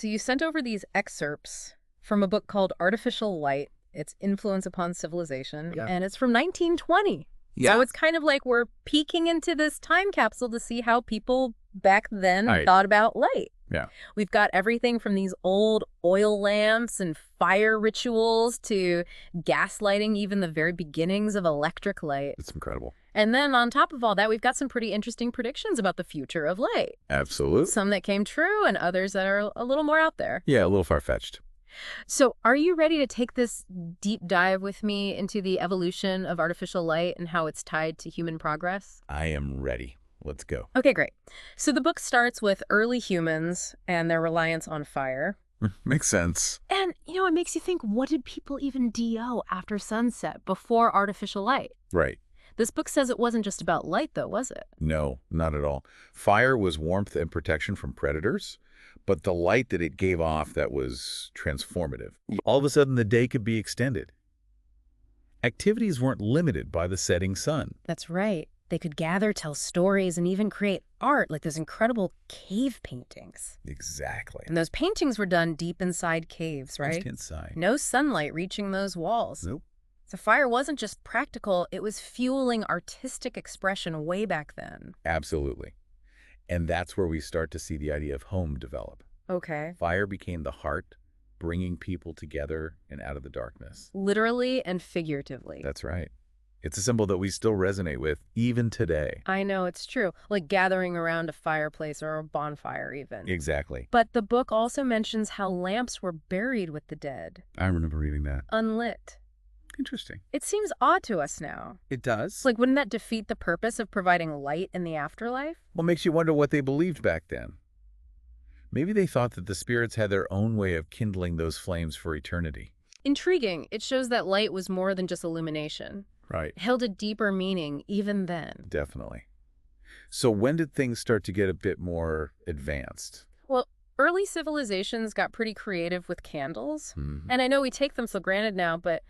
So you sent over these excerpts from a book called Artificial Light, Its Influence Upon Civilization, Yeah. and it's from 1920. Yeah. So it's kind of like we're peeking into this time capsule to see how people back then Right. thought about light. Yeah. We've got everything from these old oil lamps and fire rituals to gaslighting, even the very beginnings of electric light. It's incredible. And then on top of all that, we've got some pretty interesting predictions about the future of light. Absolutely. Some that came true and others that are a little more out there. Yeah, a little far-fetched. So are you ready to take this deep dive with me into the evolution of artificial light and how it's tied to human progress? I am ready. Let's go. Okay, great. So the book starts with early humans and their reliance on fire. Makes sense. And, it makes you think, what did people even do after sunset before artificial light? Right. This book says it wasn't just about light, though, was it? No, not at all. Fire was warmth and protection from predators, but the light that it gave off, that was transformative. All of a sudden, the day could be extended. Activities weren't limited by the setting sun. That's right. They could gather, tell stories, and even create art, like those incredible cave paintings. Exactly. And those paintings were done deep inside caves, right? Just inside. No sunlight reaching those walls. Nope. So fire wasn't just practical, it was fueling artistic expression way back then. Absolutely. And that's where we start to see the idea of home develop. Okay. Fire became the heart, bringing people together and out of the darkness. Literally and figuratively. That's right. It's a symbol that we still resonate with, even today. I know, it's true. Like gathering around a fireplace or a bonfire, even. Exactly. But the book also mentions how lamps were buried with the dead. I remember reading that. Unlit. Interesting. It seems odd to us now. It does. It's like, wouldn't that defeat the purpose of providing light in the afterlife? What makes you wonder what they believed back then? Maybe they thought that the spirits had their own way of kindling those flames for eternity. Intriguing. It shows that light was more than just illumination. Right. It held a deeper meaning even then. Definitely. So when did things start to get a bit more advanced? Well, early civilizations got pretty creative with candles. And I know we take them for granted now, but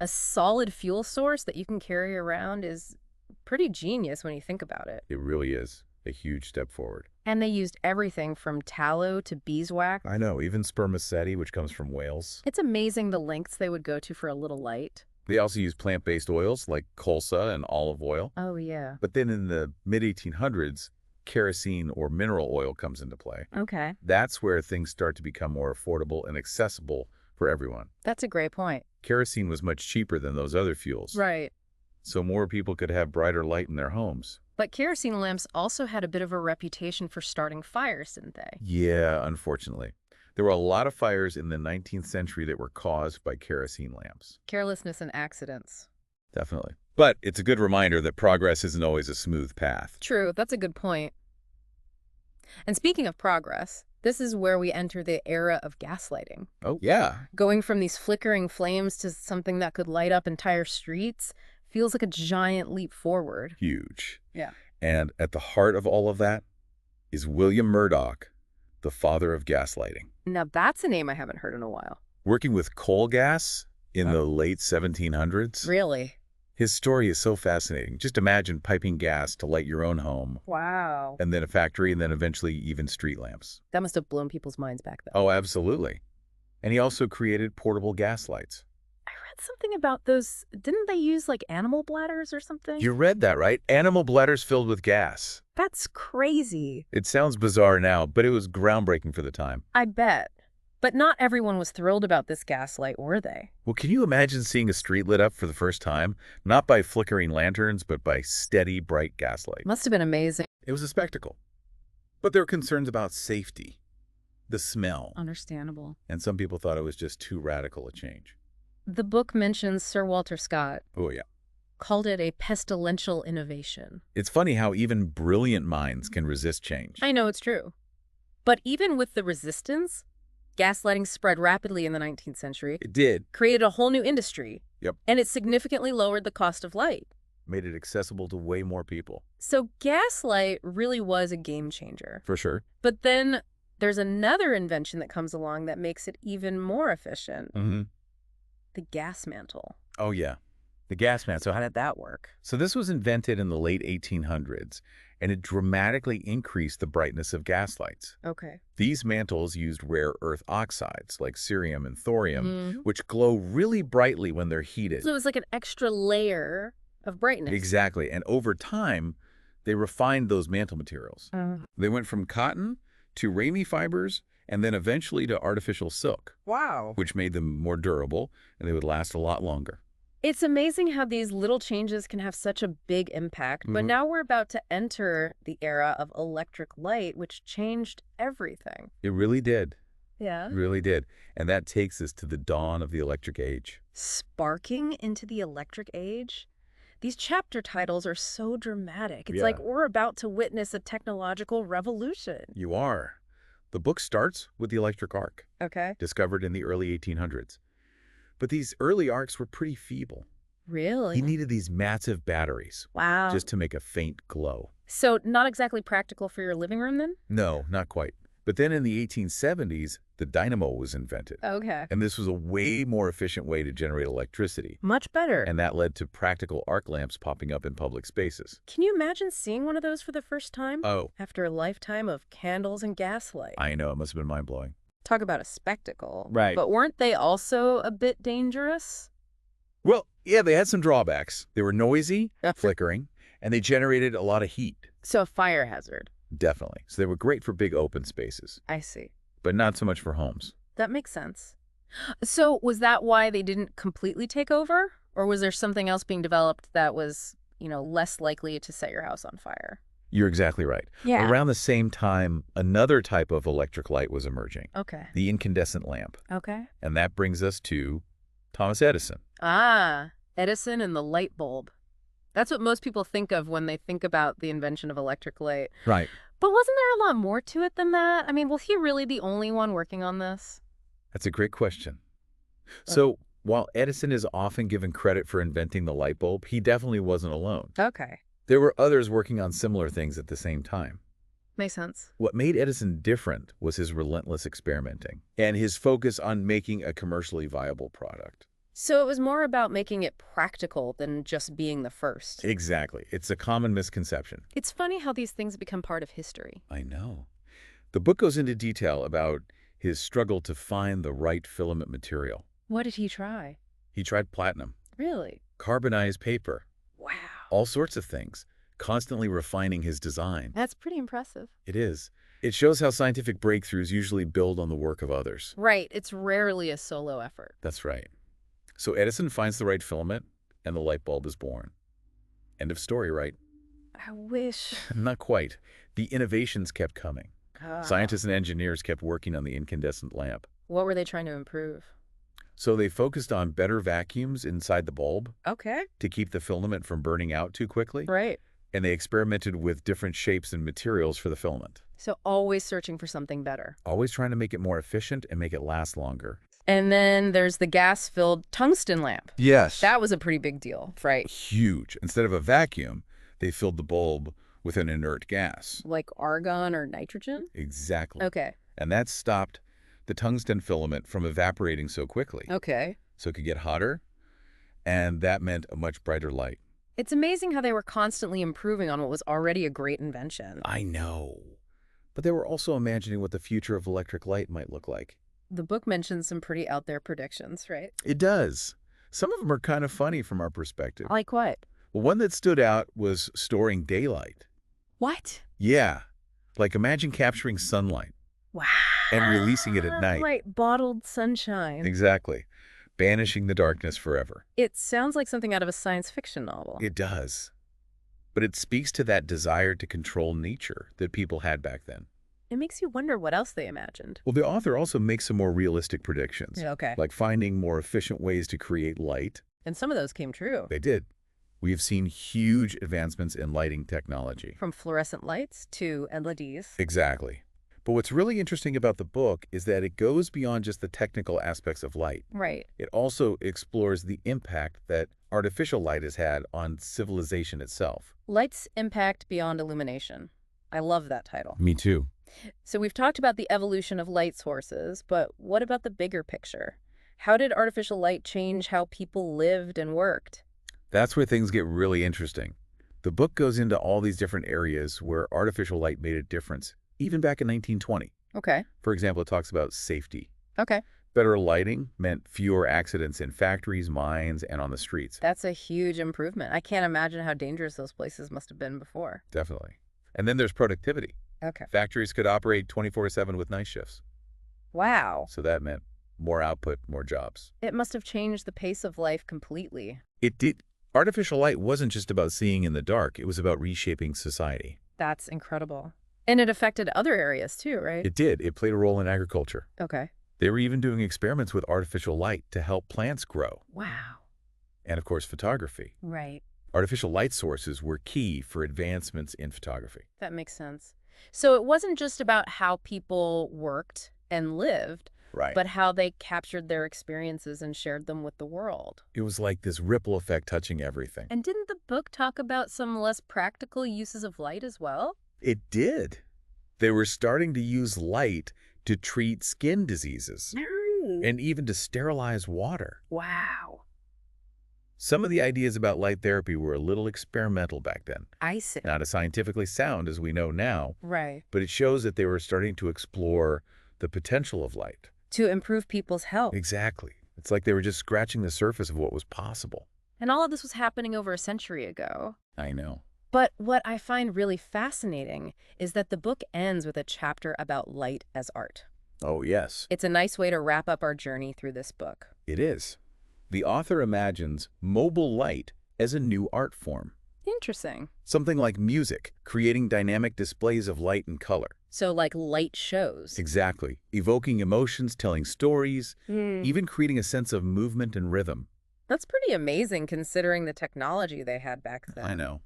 a solid fuel source that you can carry around is pretty genius when you think about it. It really is a huge step forward. And they used everything from tallow to beeswax. I know, even spermaceti, which comes from whales. It's amazing the lengths they would go to for a little light. They also use plant-based oils like colza and olive oil. Oh, yeah. But then in the mid-1800s, kerosene or mineral oil comes into play. Okay. That's where things start to become more affordable and accessible for everyone. That's a great point. Kerosene was much cheaper than those other fuels. Right. So more people could have brighter light in their homes. But kerosene lamps also had a bit of a reputation for starting fires, didn't they? Yeah, unfortunately. There were a lot of fires in the 19th century that were caused by kerosene lamps. Carelessness and accidents. Definitely. But it's a good reminder that progress isn't always a smooth path. True, that's a good point. And speaking of progress, this is where we enter the era of gaslighting. Oh, yeah. Going from these flickering flames to something that could light up entire streets feels like a giant leap forward. Huge. Yeah. And at the heart of all of that is William Murdoch, the father of gaslighting. Now that's a name I haven't heard in a while. Working with coal gas in the late 1700s. Really? His story is so fascinating. Just imagine piping gas to light your own home, Wow. and then a factory, and then eventually even street lamps. That must have blown people's minds back then. Oh, absolutely. And he also created portable gas lights. I read something about those. Didn't they use like animal bladders or something? You read that, right? Animal bladders filled with gas. That's crazy. It sounds bizarre now, but it was groundbreaking for the time. I bet. But not everyone was thrilled about this gaslight, were they? Well, can you imagine seeing a street lit up for the first time? Not by flickering lanterns, but by steady, bright gaslight. Must have been amazing. It was a spectacle. But there were concerns about safety, the smell, Understandable. and some people thought it was just too radical a change. The book mentions Sir Walter Scott, Oh, yeah. called it a pestilential innovation. It's funny how even brilliant minds can resist change. I know it's true. But even with the resistance, gaslighting spread rapidly in the 19th century, It did. created a whole new industry. Yep. And it significantly lowered the cost of light. Made it accessible to way more people. So gaslight really was a game changer. For sure. But then there's another invention that comes along that makes it even more efficient. Mm-hmm. The gas mantle. Oh, yeah. The gas man. So how did that work? So this was invented in the late 1800s, and it dramatically increased the brightness of gas lights. Okay. These mantles used rare earth oxides like cerium and thorium, Mm. which glow really brightly when they're heated. So it was like an extra layer of brightness. Exactly. And over time, they refined those mantle materials. They went from cotton to ramie fibers and then eventually to artificial silk, Wow. which made them more durable and they would last a lot longer. It's amazing how these little changes can have such a big impact. But now we're about to enter the era of electric light, which changed everything. It really did. Yeah. It really did. And that takes us to the dawn of the electric age. Sparking into the electric age? These chapter titles are so dramatic. It's Yeah. like we're about to witness a technological revolution. You are. The book starts with the electric arc, Okay. discovered in the early 1800s. But these early arcs were pretty feeble. Really? He needed these massive batteries Wow. just to make a faint glow. So not exactly practical for your living room then? No, not quite. But then in the 1870s, the dynamo was invented. Okay. And this was a way more efficient way to generate electricity. Much better. And that led to practical arc lamps popping up in public spaces. Can you imagine seeing one of those for the first time? Oh, After a lifetime of candles and gaslight. I know. It must have been mind-blowing. Talk about a spectacle. Right. But weren't they also a bit dangerous? Well, yeah, they had some drawbacks. They were noisy, flickering, and they generated a lot of heat. So a fire hazard. Definitely. So they were great for big open spaces, I see. but not so much for homes. That makes sense. So was that why they didn't completely take over? Or was there something else being developed that was, less likely to set your house on fire? You're exactly right. Yeah. Around the same time, another type of electric light was emerging, Okay. the incandescent lamp. Okay. And that brings us to Thomas Edison. Ah, Edison and the light bulb. That's what most people think of when they think about the invention of electric light. Right. But wasn't there a lot more to it than that? I mean, was he really the only one working on this? That's a great question. So while Edison is often given credit for inventing the light bulb, he definitely wasn't alone. Okay. There were others working on similar things at the same time. Makes sense. What made Edison different was his relentless experimenting and his focus on making a commercially viable product. So it was more about making it practical than just being the first. Exactly. It's a common misconception. It's funny how these things become part of history. I know. The book goes into detail about his struggle to find the right filament material. What did he try? He tried platinum, Really? carbonized paper, Wow. all sorts of things, constantly refining his design. That's pretty impressive. It is. It shows how scientific breakthroughs usually build on the work of others. Right. It's rarely a solo effort. That's right. So Edison finds the right filament, and the light bulb is born. End of story, right? I wish. Not quite. The innovations kept coming. Ah. Scientists and engineers kept working on the incandescent lamp. What were they trying to improve? So they focused on better vacuums inside the bulb Okay. to keep the filament from burning out too quickly. Right. And they experimented with different shapes and materials for the filament. So always searching for something better. Always trying to make it more efficient and make it last longer. And then there's the gas-filled tungsten lamp. Yes. That was a pretty big deal, right? Huge. Instead of a vacuum, they filled the bulb with an inert gas. Like argon or nitrogen? Exactly. Okay. And that stopped the tungsten filament from evaporating so quickly. Okay. So it could get hotter, and that meant a much brighter light. It's amazing how they were constantly improving on what was already a great invention. I know. But they were also imagining what the future of electric light might look like. The book mentions some pretty out there predictions, right? It does. Some of them are kind of funny from our perspective. Like what? Well, one that stood out was storing daylight. What? Yeah. Like imagine capturing sunlight Wow. and releasing it at night. Like bottled sunshine. Exactly. Banishing the darkness forever. It sounds like something out of a science fiction novel. It does. But it speaks to that desire to control nature that people had back then. It makes you wonder what else they imagined. Well, the author also makes some more realistic predictions. Yeah, okay. Like finding more efficient ways to create light. And some of those came true. They did. We've seen huge advancements in lighting technology. From fluorescent lights to LEDs. Exactly. But what's really interesting about the book is that it goes beyond just the technical aspects of light. Right. It also explores the impact that artificial light has had on civilization itself. Light's impact beyond illumination. I love that title. Me too. So we've talked about the evolution of light sources, but what about the bigger picture? How did artificial light change how people lived and worked? That's where things get really interesting. The book goes into all these different areas where artificial light made a difference, even back in 1920. Okay. For example, it talks about safety. Okay. Better lighting meant fewer accidents in factories, mines, and on the streets. That's a huge improvement. I can't imagine how dangerous those places must have been before. Definitely. And then there's productivity. Okay. Factories could operate 24/7 with night shifts. Wow. So that meant more output, more jobs. It must have changed the pace of life completely. It did. Artificial light wasn't just about seeing in the dark. It was about reshaping society. That's incredible. And it affected other areas too, right? It did. It played a role in agriculture. Okay. They were even doing experiments with artificial light to help plants grow. Wow. And of course, photography. Right. Artificial light sources were key for advancements in photography. That makes sense. So it wasn't just about how people worked and lived, Right. but how they captured their experiences and shared them with the world. It was like this ripple effect touching everything. And didn't the book talk about some less practical uses of light as well? It did. They were starting to use light to treat skin diseases and even to sterilize water. Wow. Some of the ideas about light therapy were a little experimental back then. I see. Not as scientifically sound as we know now, Right. but it shows that they were starting to explore the potential of light. To improve people's health. Exactly. It's like they were just scratching the surface of what was possible. And all of this was happening over a century ago. I know. But what I find really fascinating is that the book ends with a chapter about light as art. Oh, yes. It's a nice way to wrap up our journey through this book. It is. The author imagines mobile light as a new art form. Interesting. Something like music, creating dynamic displays of light and color. So like light shows. Exactly. Evoking emotions, telling stories, even creating a sense of movement and rhythm. That's pretty amazing considering the technology they had back then. I know.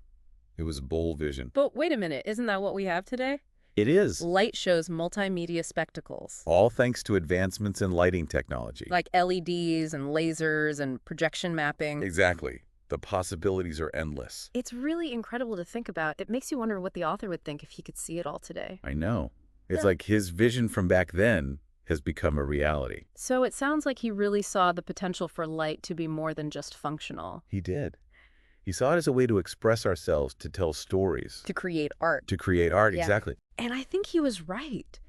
It was a bold vision. But wait a minute, isn't that what we have today? It is. Light shows, multimedia spectacles. All thanks to advancements in lighting technology. Like LEDs and lasers and projection mapping. Exactly. The possibilities are endless. It's really incredible to think about. It makes you wonder what the author would think if he could see it all today. I know. It's Yeah. like his vision from back then has become a reality. So it sounds like he really saw the potential for light to be more than just functional. He did. He saw it as a way to express ourselves, to tell stories, To create art. to create art. Yeah. Exactly. And I think he was right.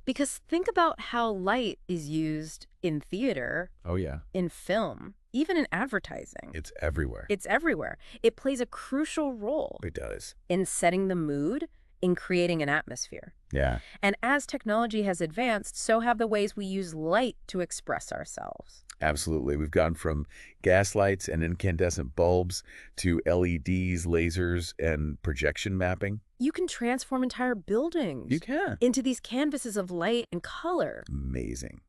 Because think about how light is used in theater, Oh, yeah. in film, even in advertising. It's everywhere. It's everywhere. It plays a crucial role It does. in setting the mood, in creating an atmosphere. Yeah. And as technology has advanced, so have the ways we use light to express ourselves. Absolutely. We've gone from gas lights and incandescent bulbs to LEDs, lasers, and projection mapping. You can transform entire buildings You can. into these canvases of light and color. Amazing.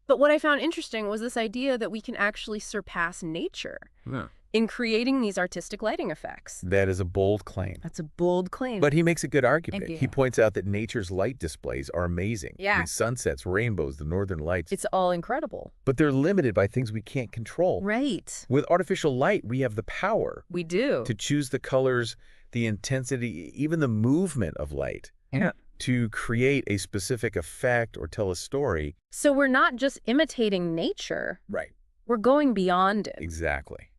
But what I found interesting was this idea that we can actually surpass nature Yeah. in creating these artistic lighting effects. That is a bold claim. That's a bold claim. But he makes a good argument. Thank you. He points out that nature's light displays are amazing. Yeah. These sunsets, rainbows, the northern lights. It's all incredible. But they're limited by things we can't control. Right. With artificial light, we have the power We do. to choose the colors, the intensity, even the movement of light. Yeah. To create a specific effect or tell a story. So we're not just imitating nature. Right. We're going beyond it. Exactly.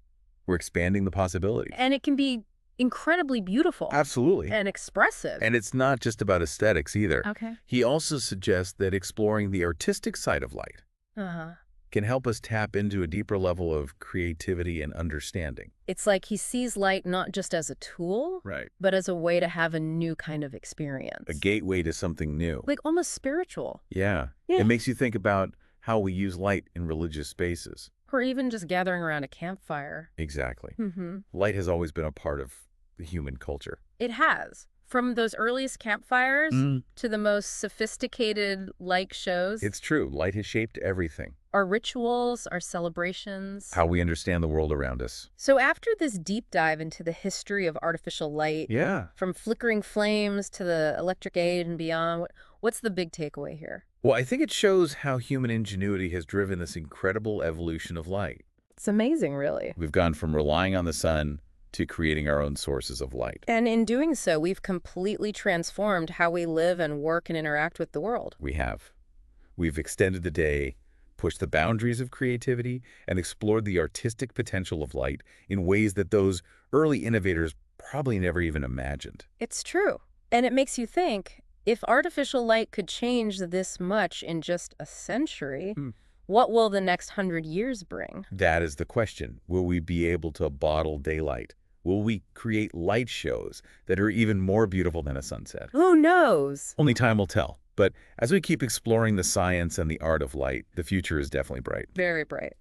We're expanding the possibilities. And it can be incredibly beautiful. Absolutely. And expressive. And it's not just about aesthetics either. Okay. He also suggests that exploring the artistic side of light Uh-huh. can help us tap into a deeper level of creativity and understanding. It's like he sees light not just as a tool, Right. but as a way to have a new kind of experience. A gateway to something new. Like almost spiritual. Yeah. Yeah. It makes you think about how we use light in religious spaces. Or even just gathering around a campfire. Exactly. Mm-hmm. Light has always been a part of the human culture. It has. From those earliest campfires Mm. to the most sophisticated light shows. It's true. Light has shaped everything. Our rituals, our celebrations. How we understand the world around us. So after this deep dive into the history of artificial light, Yeah. from flickering flames to the electric age and beyond, what's the big takeaway here? Well, I think it shows how human ingenuity has driven this incredible evolution of light. It's amazing, really. We've gone from relying on the sun to creating our own sources of light. And in doing so, we've completely transformed how we live and work and interact with the world. We have. We've extended the day, pushed the boundaries of creativity, and explored the artistic potential of light in ways that those early innovators probably never even imagined. It's true. And it makes you think, if artificial light could change this much in just a century, what will the next 100 years bring? That is the question. Will we be able to bottle daylight? Will we create light shows that are even more beautiful than a sunset? Who knows? Only time will tell. But as we keep exploring the science and the art of light, the future is definitely bright. Very bright.